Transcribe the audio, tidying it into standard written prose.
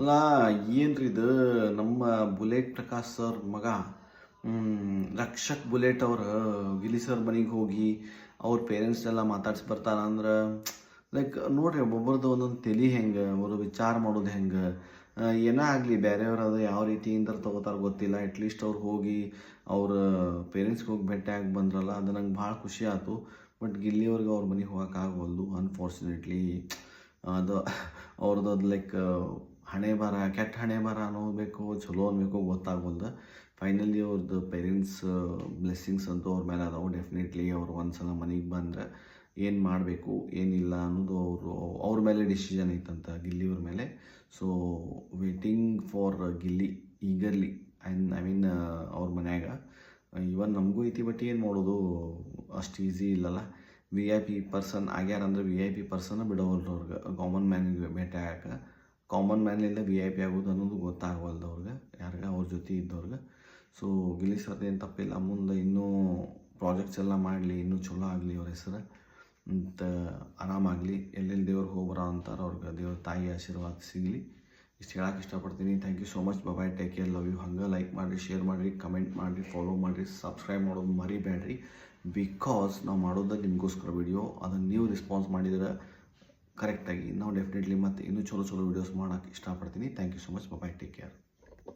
ಅಲ್ಲ, ಏನ್ರಿ ಇದು ನಮ್ಮ ಬುಲೆಟ್ ಪ್ರಕಾಶ್ ಸರ್ ಮಗ ರಕ್ಷಕ್ ಬುಲೆಟ್ ಅವ್ರ ಗಿಲ್ಲಿ ಸರ್ ಮನೆಗೆ ಹೋಗಿ ಅವ್ರ ಪೇರೆಂಟ್ಸ್ನೆಲ್ಲ ಮಾತಾಡ್ಸಿ ಬರ್ತಾರ ಅಂದ್ರೆ ಲೈಕ್ ನೋಡ್ರಿ ಒಬ್ಬೊಬ್ರದ್ದು ಒಂದೊಂದು ತಲೆ ಹೆಂಗೆ ಅವರು ವಿಚಾರ ಮಾಡೋದು ಹೆಂಗೆ. ಏನೇ ಆಗಲಿ ಬೇರೆಯವ್ರು ಅದು ಯಾವ ರೀತಿಯಿಂದ ತೊಗೋತಾರ ಗೊತ್ತಿಲ್ಲ. ಅಟ್ಲೀಸ್ಟ್ ಅವ್ರು ಹೋಗಿ ಅವ್ರ ಪೇರೆಂಟ್ಸ್ಗೆ ಹೋಗಿ ಭೇಟಿಯಾಗಿ ಬಂದ್ರಲ್ಲ, ಅದು ನಂಗೆ ಭಾಳ ಖುಷಿ ಆಯ್ತು. ಬಟ್ ಗಿಲ್ಲಿಯವ್ರಿಗೆ ಅವ್ರ ಮನೆಗೆ ಹೋಗೋಕ್ಕಾಗವಲ್ದು ಅನ್ಫಾರ್ಚುನೇಟ್ಲಿ. ಅದು ಅವ್ರದ್ದು ಅದು ಲೈಕ್ ಹಣೆ ಬರ, ಕೆಟ್ಟ ಹಣೆ ಬರ ಅನ್ನೋಬೇಕು ಚಲೋ ಅನ್ಬೇಕು ಗೊತ್ತಾಗವಲ್ದು. ಫೈನಲಿ ಅವ್ರದ್ದು ಪೇರೆಂಟ್ಸ್ ಬ್ಲೆಸ್ಸಿಂಗ್ಸ್ ಅಂತೂ ಅವ್ರ ಮೇಲೆ ಅದಾವೆ. ಡೆಫಿನೆಟ್ಲಿ ಅವ್ರು ಒಂದು ಸಲ ಮನೆಗೆ ಬಂದರೆ ಏನು ಮಾಡಬೇಕು ಏನಿಲ್ಲ ಅನ್ನೋದು ಅವ್ರ ಮೇಲೆ ಡಿಸಿಷನ್ ಐತಂತ, ಗಿಲ್ಲಿಯವ್ರ ಮೇಲೆ. So waiting for Gilli eagerly. I mean ಅವ್ರ ಮನ್ಯಾಗ ಇವನ್ ನಮಗೂ ಐತಿ. ಬಟ್ ಏನು ಮಾಡೋದು, ಅಷ್ಟು ಈಸಿ ಇಲ್ಲಲ್ಲ. ವಿ ಐ ಪಿ ಪರ್ಸನ್ ಆಗ್ಯಾರಂದ್ರೆ ವಿ ಐ ಪಿ ಪರ್ಸನ್ ಬಿಡೋವಲ್ರು ಅವ್ರಿಗೆ ಕಾಮನ್ ಮ್ಯಾನಿಗೆ ಭೇಟಿ ಆಗಕ್ಕೆ. ಕಾಮನ್ ಮ್ಯಾನ್ಲಿಂದ ವಿ ಐ ಪಿ ಆಗೋದು ಅನ್ನೋದು ಗೊತ್ತಾಗವಲ್ದು ಅವ್ರಿಗೆ, ಯಾರಿಗೆ ಅವ್ರ ಜೊತೆ ಇದ್ದವ್ರಿಗೆ. ಸೊ ಗಿಲ್ಲಿ ಸರ್ದು ಏನು ತಪ್ಪಿಲ್ಲ. ಮುಂದೆ ಇನ್ನೂ ಪ್ರಾಜೆಕ್ಟ್ಸ್ ಎಲ್ಲ ಮಾಡಲಿ, ಇನ್ನೂ ಚಲೋ ಆಗಲಿ ಅವ್ರ ಹೆಸರು ಅಂತ, ಆರಾಮಾಗಲಿ. ಎಲ್ಲೆಲ್ಲಿ ದೇವ್ರಿಗೆ ಹೋಗ್ಬರೋ ಅಂತಾರೆ ಅವ್ರಿಗೆ ದೇವ್ರ ತಾಯಿ ಆಶೀರ್ವಾದ ಸಿಗಲಿ. ಇಷ್ಟು ಹೇಳಕ್ಕೆ ಇಷ್ಟಪಡ್ತೀನಿ. Thank you so much. Bye, take care, love you. ಹಂಗೆ ಲೈಕ್ ಮಾಡಿರಿ, ಶೇರ್ ಮಾಡಿರಿ, ಕಮೆಂಟ್ ಮಾಡಿರಿ, ಫಾಲೋ ಮಾಡಿರಿ, ಸಬ್ಸ್ಕ್ರೈಬ್ ಮಾಡೋದು ಮರಿಬೇಡ್ರಿ. ಬಿಕಾಸ್ ನಾವು ಮಾಡೋದು ನಿಮಗೋಸ್ಕರ ವಿಡಿಯೋ. ಅದನ್ನು ನೀವು ರೆಸ್ಪಾನ್ಸ್ ಮಾಡಿದ್ರೆ ಕರೆಕ್ಟಾಗಿ ನಾವು ಡೆಫಿನೆಟ್ಲಿ ಮತ್ತೆ ಇನ್ನೂ ಚಲೋ ವೀಡಿಯೋಸ್ ಮಾಡೋಕ್ಕೆ ಇಷ್ಟಪಡ್ತೀನಿ. Thank you so much. Bye, take care.